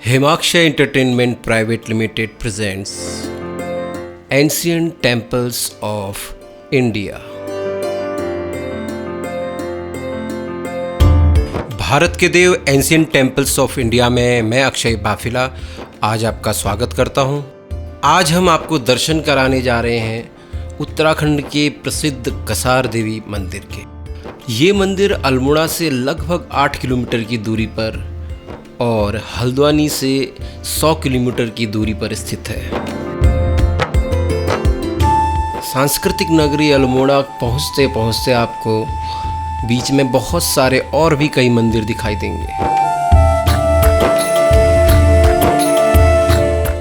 Himaksha Entertainment Private Limited presents Ancient Temples of India। Bharat के देव ancient temples of India में मैं अक्षय बाफिला आज आपका स्वागत करता हूं। आज हम आपको दर्शन कराने जा रहे हैं उत्तराखंड के प्रसिद्ध कसार देवी मंदिर के। ये मंदिर अल्मोड़ा से लगभग 8 किलोमीटर की दूरी पर और हल्द्वानी से 100 किलोमीटर की दूरी पर स्थित है। सांस्कृतिक नगरी अल्मोड़ा पहुँचते पहुँचते आपको बीच में बहुत सारे और भी कई मंदिर दिखाई देंगे।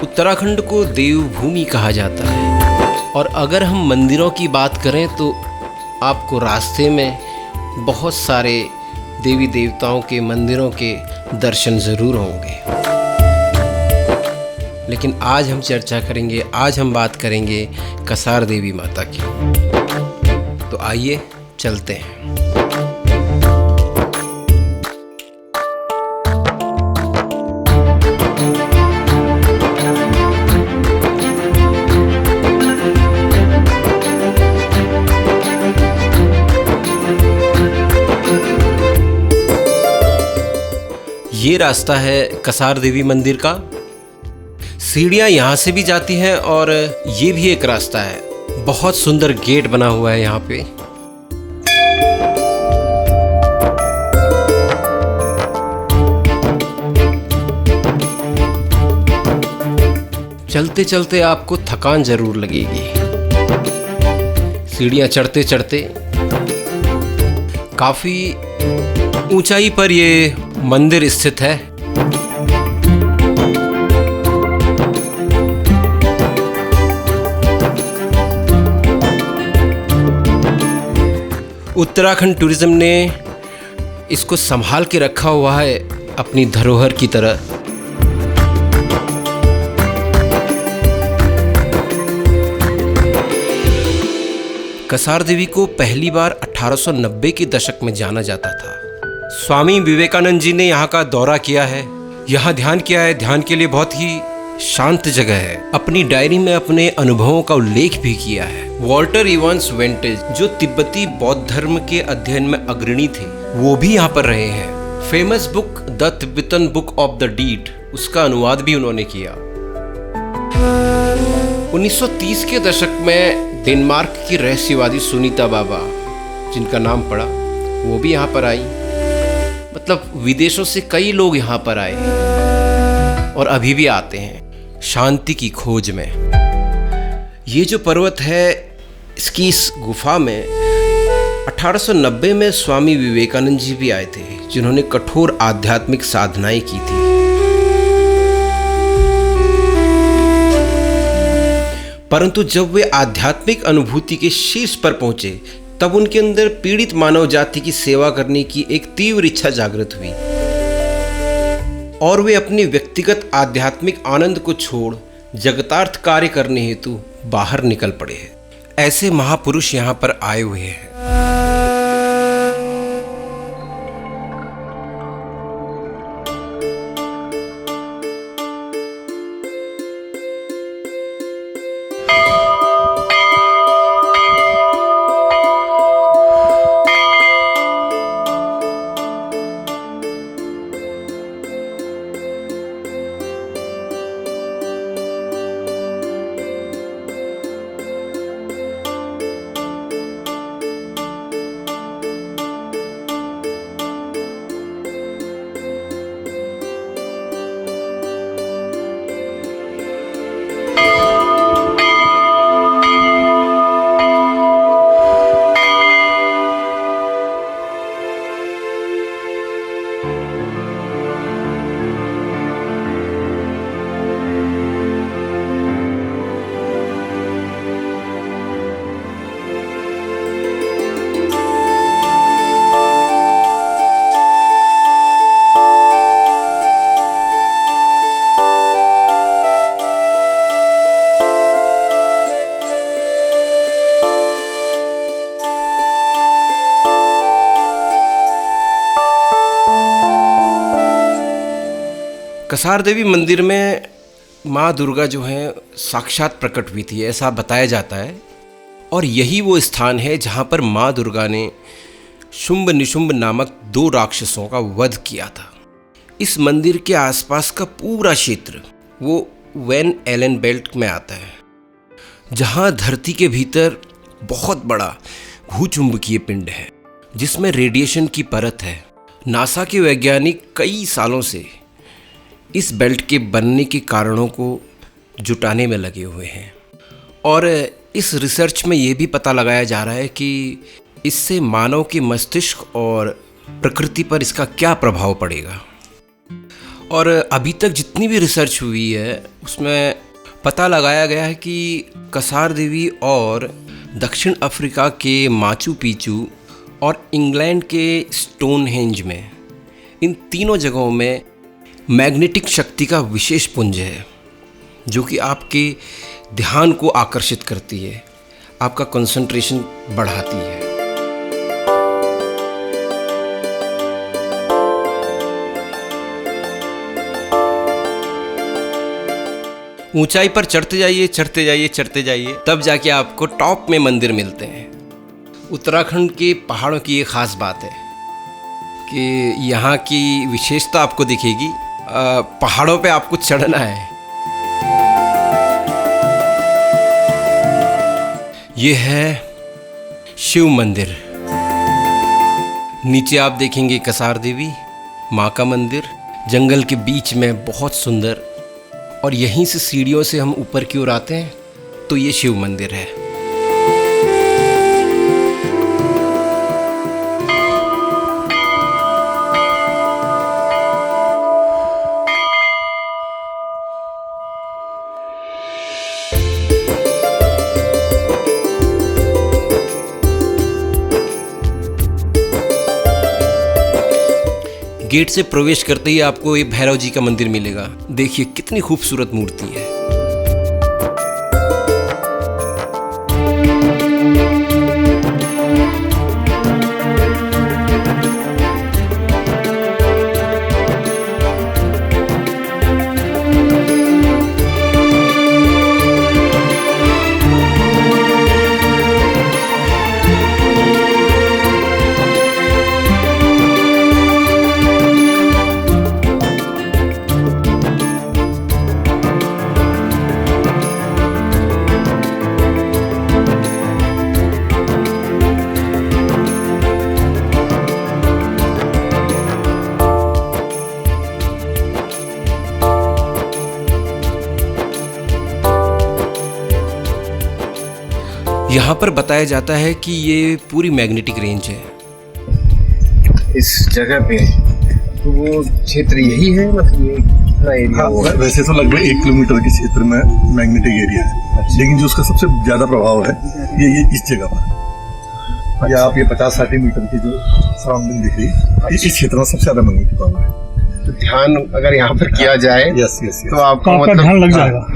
उत्तराखंड को देवभूमि कहा जाता है और अगर हम मंदिरों की बात करें तो आपको रास्ते में बहुत सारे देवी देवताओं के मंदिरों के दर्शन ज़रूर होंगे। लेकिन आज हम चर्चा करेंगे, आज हम बात करेंगे कसार देवी माता की। तो आइए चलते हैं। ये रास्ता है कसार देवी मंदिर का। सीढ़ियाँ यहाँ से भी जाती हैं और ये भी एक रास्ता है। बहुत सुंदर गेट बना हुआ है यहाँ पे। चलते चलते आपको थकान जरूर लगेगी। सीढ़ियाँ चढ़ते चढ़ते काफी ऊंचाई पर ये मंदिर स्थित है। उत्तराखंड टूरिज्म ने इसको संभाल के रखा हुआ है अपनी धरोहर की तरह। कसार देवी को पहली बार 1890 के दशक में जाना जाता था। स्वामी विवेकानंद जी ने यहाँ का दौरा किया है, यहाँ ध्यान किया है। ध्यान के लिए बहुत ही शांत जगह है। अपनी डायरी में अपने अनुभवों का उल्लेख भी किया है। वॉल्टर इवांस वेंटेज जो तिब्बती बौद्ध धर्म के अध्ययन में अग्रणी थे, वो भी यहाँ पर रहे हैं। Famous book the Tibetan book of the dead, उसका अनुवाद भी उन्होंने किया। 1930 के दशक में डेनमार्क की रहस्यवादी सुनीता बाबा, जिनका नाम पड़ा, वो भी यहाँ पर आई। मतलब विदेशों से कई लोग यहाँ पर आए और अभी भी आते हैं शांति की खोज में। ये जो पर्वत है, इसकी इस गुफा में 1890 में स्वामी विवेकानंद जी भी आए थे, जिन्होंने कठोर आध्यात्मिक साधनाएं की थी। परंतु जब वे आध्यात्मिक अनुभूति के शीर्ष पर पहुंचे, तब उनके अंदर पीड़ित मानव जाति की सेवा करने की एक तीव्र इच्छा जागृत हुई और वे अपनी व्यक्तिगत आध्यात्मिक आनंद को छोड़ जगतार्थ कार्य करने हेतु बाहर निकल पड़े हैं। ऐसे महापुरुष यहाँ पर आए हुए हैं। कसार देवी मंदिर में माँ दुर्गा जो है साक्षात प्रकट हुई थी, ऐसा बताया जाता है। और यही वो स्थान है जहाँ पर माँ दुर्गा ने शुंभ निशुंभ नामक 2 राक्षसों का वध किया था। इस मंदिर के आसपास का पूरा क्षेत्र वो वैन एलन बेल्ट में आता है, जहाँ धरती के भीतर बहुत बड़ा भूचुंबकीय पिंड है जिसमें रेडिएशन की परत है। नासा के वैज्ञानिक कई सालों से इस बेल्ट के बनने के कारणों को जुटाने में लगे हुए हैं और इस रिसर्च में ये भी पता लगाया जा रहा है कि इससे मानव के मस्तिष्क और प्रकृति पर इसका क्या प्रभाव पड़ेगा। और अभी तक जितनी भी रिसर्च हुई है उसमें पता लगाया गया है कि कसार देवी और दक्षिण अफ्रीका के माचू पिचू और इंग्लैंड के स्टोनहेंज में, इन तीनों जगहों में मैग्नेटिक शक्ति का विशेष पुंज है जो कि आपके ध्यान को आकर्षित करती है, आपका कंसंट्रेशन बढ़ाती है। ऊंचाई पर चढ़ते जाइए, चढ़ते जाइए, चढ़ते जाइए, तब जाके आपको टॉप में मंदिर मिलते हैं। उत्तराखंड के पहाड़ों की ये ख़ास बात है कि यहाँ की विशेषता आपको दिखेगी। पहाड़ों पे आपको चढ़ना है। ये है शिव मंदिर। नीचे आप देखेंगे कसार देवी माँ का मंदिर, जंगल के बीच में बहुत सुंदर। और यहीं से सीढ़ियों से हम ऊपर की ओर आते हैं तो ये शिव मंदिर है। गेट से प्रवेश करते ही आपको ये भैरव जी का मंदिर मिलेगा। देखिए कितनी खूबसूरत मूर्ति है। यहाँ पर बताया जाता है कि ये पूरी मैग्नेटिक रेंज है इस जगह पे। तो वो क्षेत्र यही है, मतलब ये इतना एरिया होगा। वैसे तो लगभग 1 किलोमीटर के क्षेत्र में मैग्नेटिक एरिया है, लेकिन जो उसका सबसे ज्यादा प्रभाव है ये इस जगह पर। या आप ये 50-60 मीटर की जो सराउंडिंग दिख रही है, इस क्षेत्र में सबसे ज्यादा मैग्नेटिक पावर है। तो ध्यान अगर यहाँ पर किया जाए तो आपका मतलब ध्यान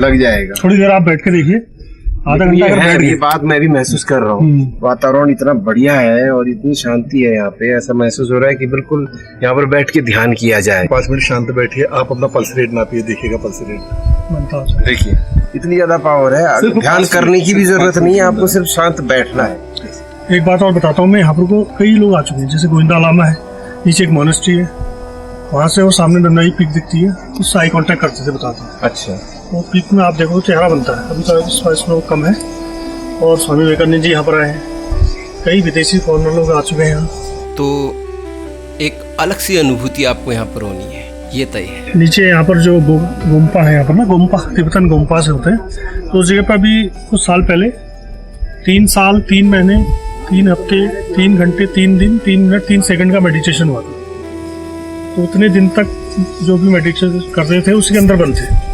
लग जाएगा। थोड़ी देर आप बैठ के देखिए, आधा घंटा अगर बैठ ये बात मैं भी महसूस कर रहा हूँ। वातावरण इतना बढ़िया है और इतनी शांति है यहाँ पे, ऐसा महसूस हो रहा है कि बिल्कुल यहाँ पर बैठ के ध्यान किया जाए। 5 मिनट शांत बैठिए, आप अपना पल्स रेट नापिए, देखिएगा पल्स रेट। देखिए इतनी ज्यादा पावर है, ध्यान करने की भी जरूरत नहीं है, आपको सिर्फ शांत बैठना है। एक बात और बताता हूँ मैं, यहाँ पर को कई लोग आ चुके हैं। जैसे गोविंदा लामा है, नीचे एक मोनेस्ट्री है, वहाँ से वो सामने नंदाई पीक दिखती है, उससे आई कांटेक्ट करते थे, बताते हैं। अच्छा, वो पीक में आप देखो चेहरा बनता है। अभी तो इसमें कम है। और स्वामी विवेकानंद जी यहाँ पर आए हैं, कई विदेशी फॉरेनर लोग आ चुके हैं यहाँ। तो एक अलग सी अनुभूति आपको यहाँ पर होनी है, ये तय है। नीचे यहाँ पर जो गोम्पा है, यहाँ पर ना गोम्पा तिब्बतन गोम्पा से होते हैं। तो उस जगह पर अभी कुछ साल पहले 3 साल 3 महीने 3 हफ्ते 3 घंटे 3 दिन 3 मिनट 3 सेकंड का मेडिटेशन हुआ था। तो उतने दिन तक जो भी मेडिटेशन कर रहे थे उसके अंदर बंद थे।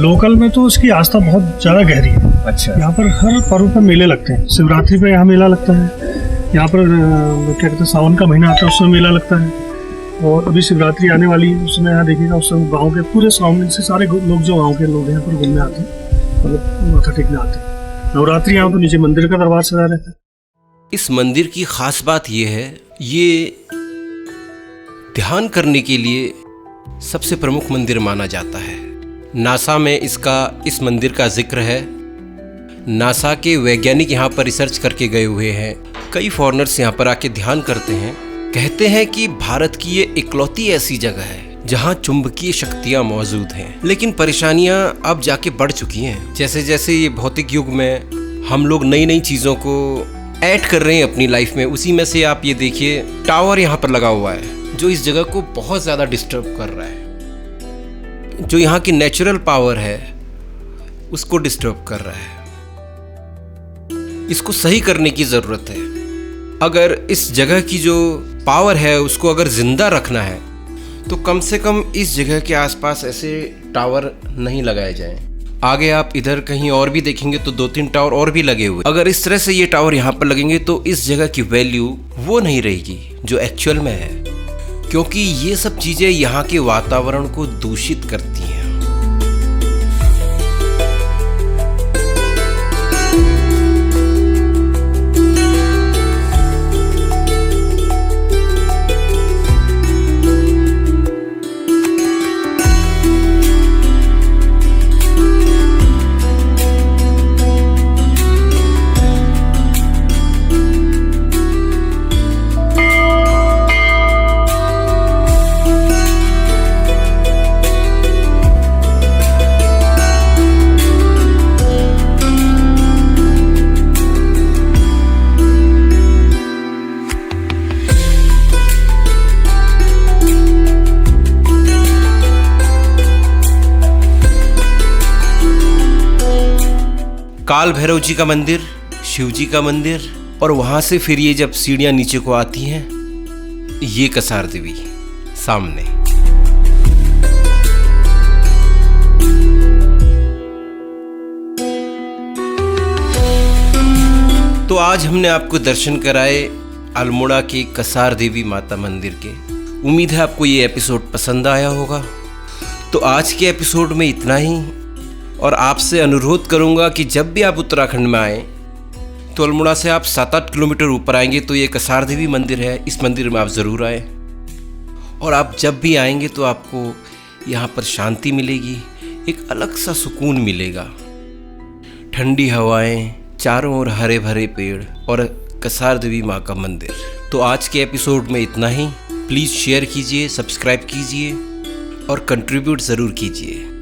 लोकल में तो उसकी आस्था बहुत ज्यादा गहरी है। अच्छा। यहाँ पर हर पर्व पर मेले लगते हैं। शिवरात्रि पे यहाँ मेला लगता है, यहाँ पर क्या कहते हैं सावन का महीना आता है, उस समय मेला लगता है। और अभी शिवरात्रि आने वाली है, उस समय यहाँ देखिएगा उस समय गाँव के पूरे सराउंडिंग से सारे लोग जो गाँव के लोग यहाँ पर घूमने आते हैं, मतलब माथा टेकने आते हैं। नवरात्रि यहाँ तो नीचे मंदिर का दरबार सजा रहता है। इस मंदिर की खास बात यह है, ये ध्यान करने के लिए सबसे प्रमुख मंदिर माना जाता है। नासा में इस मंदिर का जिक्र है। नासा के वैज्ञानिक यहाँ पर रिसर्च करके गए हुए हैं। कई फॉरेनर्स यहाँ पर आके ध्यान करते हैं। कहते हैं कि भारत की ये इकलौती ऐसी जगह है जहाँ चुंबकीय शक्तियाँ मौजूद हैं। लेकिन परेशानियाँ अब जाके बढ़ चुकी हैं। जैसे जैसे ये भौतिक युग में हम लोग नई नई चीज़ों को ऐड कर रहे हैं अपनी लाइफ में, उसी में से आप ये देखिए टावर यहाँ पर लगा हुआ है जो इस जगह को बहुत ज़्यादा डिस्टर्ब कर रहा है। जो यहाँ की नेचुरल पावर है उसको डिस्टर्ब कर रहा है। इसको सही करने की ज़रूरत है। अगर इस जगह की जो पावर है उसको अगर ज़िंदा रखना है तो कम से कम इस जगह के आसपास ऐसे टावर नहीं लगाए जाएं। आगे आप इधर कहीं और भी देखेंगे तो 2-3 टावर और भी लगे हुए। अगर इस तरह से ये टावर यहाँ पर लगेंगे तो इस जगह की वैल्यू वो नहीं रहेगी जो एक्चुअल में है, क्योंकि ये सब चीज़ें यहाँ के वातावरण को दूषित करती हैं। काल भैरव जी का मंदिर, शिव जी का मंदिर, और वहां से फिर ये जब सीढ़ियां नीचे को आती हैं, ये कसार देवी सामने। तो आज हमने आपको दर्शन कराए अल्मोड़ा के कसार देवी माता मंदिर के। उम्मीद है आपको ये एपिसोड पसंद आया होगा। तो आज के एपिसोड में इतना ही, और आपसे अनुरोध करूंगा कि जब भी आप उत्तराखंड में आएँ तो अल्मोड़ा से आप 7-8 किलोमीटर ऊपर आएंगे तो ये कसार देवी मंदिर है। इस मंदिर में आप ज़रूर आएँ, और आप जब भी आएंगे तो आपको यहाँ पर शांति मिलेगी, एक अलग सा सुकून मिलेगा। ठंडी हवाएं, चारों ओर हरे भरे पेड़ और कसार देवी माँ का मंदिर। तो आज के एपिसोड में इतना ही। प्लीज़ शेयर कीजिए, सब्सक्राइब कीजिए और कंट्रीब्यूट ज़रूर कीजिए।